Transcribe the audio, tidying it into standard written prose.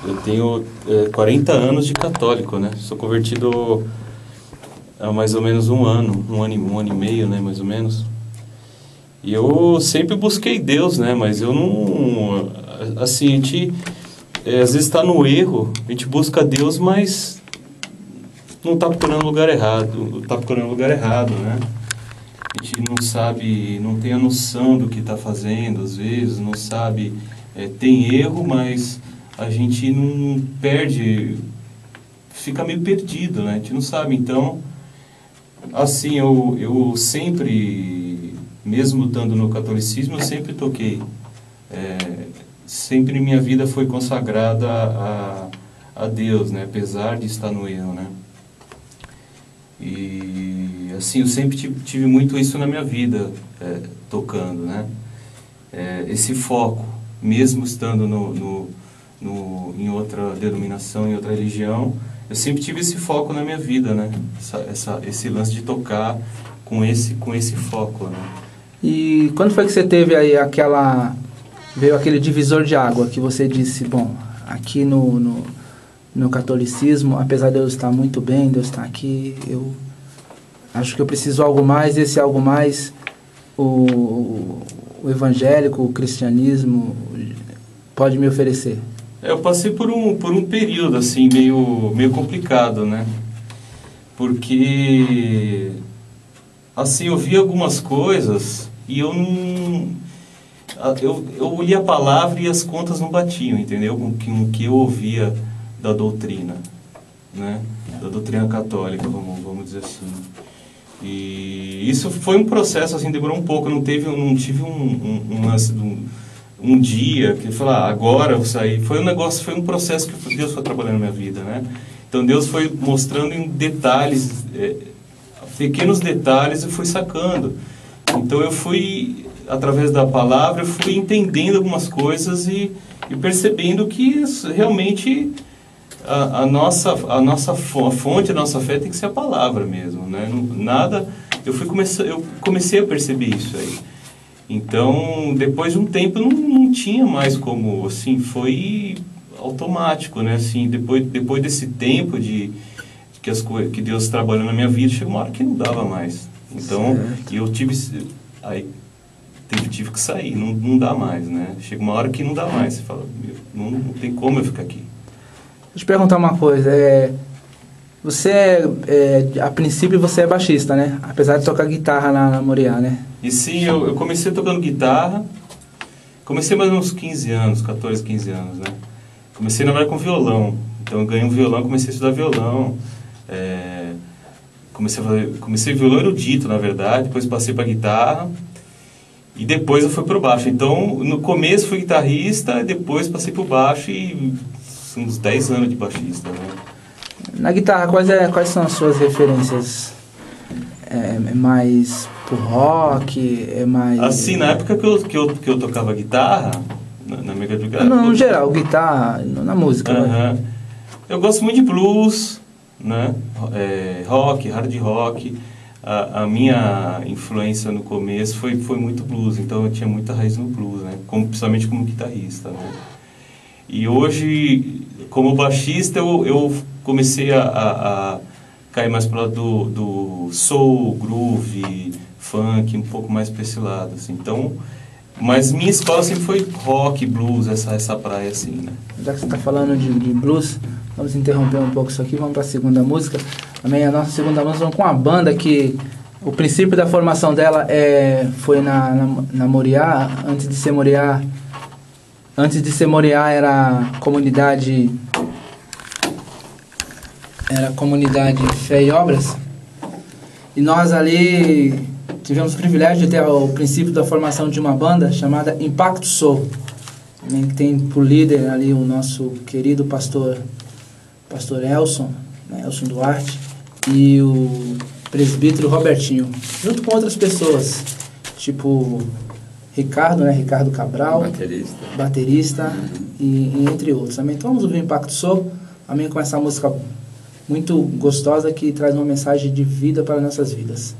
Eu tenho 40 anos de católico, né? Sou convertido há mais ou menos um ano e meio, né? Mais ou menos. E eu sempre busquei Deus, né? Mas eu não... Assim, a gente às vezes está no erro, a gente busca Deus, mas não está procurando o lugar errado. Está procurando o lugar errado, né? A gente não sabe, não tem a noção do que está fazendo, às vezes, não sabe... tem erro, mas a gente não perde... Fica meio perdido, né? A gente não sabe, então... Assim, eu sempre, mesmo estando no catolicismo, eu sempre toquei. Sempre minha vida foi consagrada a Deus, né? Apesar de estar no erro, né? E, assim, eu sempre tive muito isso na minha vida, tocando, né? Esse foco, mesmo estando em outra denominação, em outra religião, eu sempre tive esse foco na minha vida, né? Esse lance de tocar com esse foco, né? E quando foi que você teve aí veio aquele divisor de água que você disse, bom, aqui no catolicismo, apesar de eu estar muito bem, de eu estar aqui, eu acho que eu preciso algo mais, esse algo mais, o evangélico, o cristianismo pode me oferecer? Eu passei por um período, assim, meio complicado, né? Porque, assim, eu vi algumas coisas e eu não... Eu li a palavra e as contas não batiam, entendeu? Com o que eu ouvia da doutrina, né? Da doutrina católica, vamos dizer assim. E isso foi um processo, assim, demorou um pouco. Eu não tive um lance um dia que falar agora eu saí, foi um processo que Deus foi trabalhando na minha vida, né? Então Deus foi mostrando em detalhes, pequenos detalhes, eu fui sacando. Então eu fui, através da palavra, eu fui entendendo algumas coisas e percebendo que realmente a nossa fonte, a nossa fé tem que ser a palavra mesmo, né? Nada, eu comecei a perceber isso aí. Então, depois de um tempo, não tinha mais como, assim, foi automático, né? Assim, depois desse tempo que Deus trabalhou na minha vida, chegou uma hora que não dava mais. Então, eu tive que sair, não dá mais, né? Chega uma hora que não dá mais, você fala, não tem como eu ficar aqui. Deixa eu te perguntar uma coisa, você a princípio você é baixista, né? Apesar de tocar guitarra na Moriá, né? E sim, eu comecei tocando guitarra, comecei mais uns 15 anos, 14, 15 anos, né? Comecei na verdade com violão, então eu ganhei um violão, comecei a estudar violão, comecei violão erudito, na verdade, depois passei para guitarra e depois eu fui para o baixo. Então, no começo fui guitarrista, depois passei para o baixo e uns 10 anos de baixista, né? Na guitarra, quais são as suas referências? É mais pro rock? É mais... Assim, na época que eu tocava guitarra, na Mega Drive... No geral, guitarra, na música. Né? Eu gosto muito de blues, né? Rock, hard rock. A minha influência no começo foi muito blues, então eu tinha muita raiz no blues, né? Principalmente como guitarrista, né? E hoje, como baixista, eu comecei a cair mais pro lado do soul, groove, funk, um pouco mais para esse lado, assim. Então, mas minha escola sempre foi rock, blues, essa praia, assim, né? Já que você está falando de blues, vamos interromper um pouco isso aqui, vamos para a segunda música. Também a nossa segunda música com uma banda que o princípio da formação dela foi na Moriá. Antes de ser Moriá era comunidade Fé e Obras, e nós ali tivemos o privilégio de ter o princípio da formação de uma banda chamada Impacto Soul, que tem por líder ali o nosso querido pastor Elson, né, Elson Duarte, e o presbítero Robertinho, junto com outras pessoas, tipo Ricardo, né, Ricardo Cabral, baterista e entre outros. Também então, vamos ouvir Impacto Soul, também com essa música muito gostosa que traz uma mensagem de vida para nossas vidas.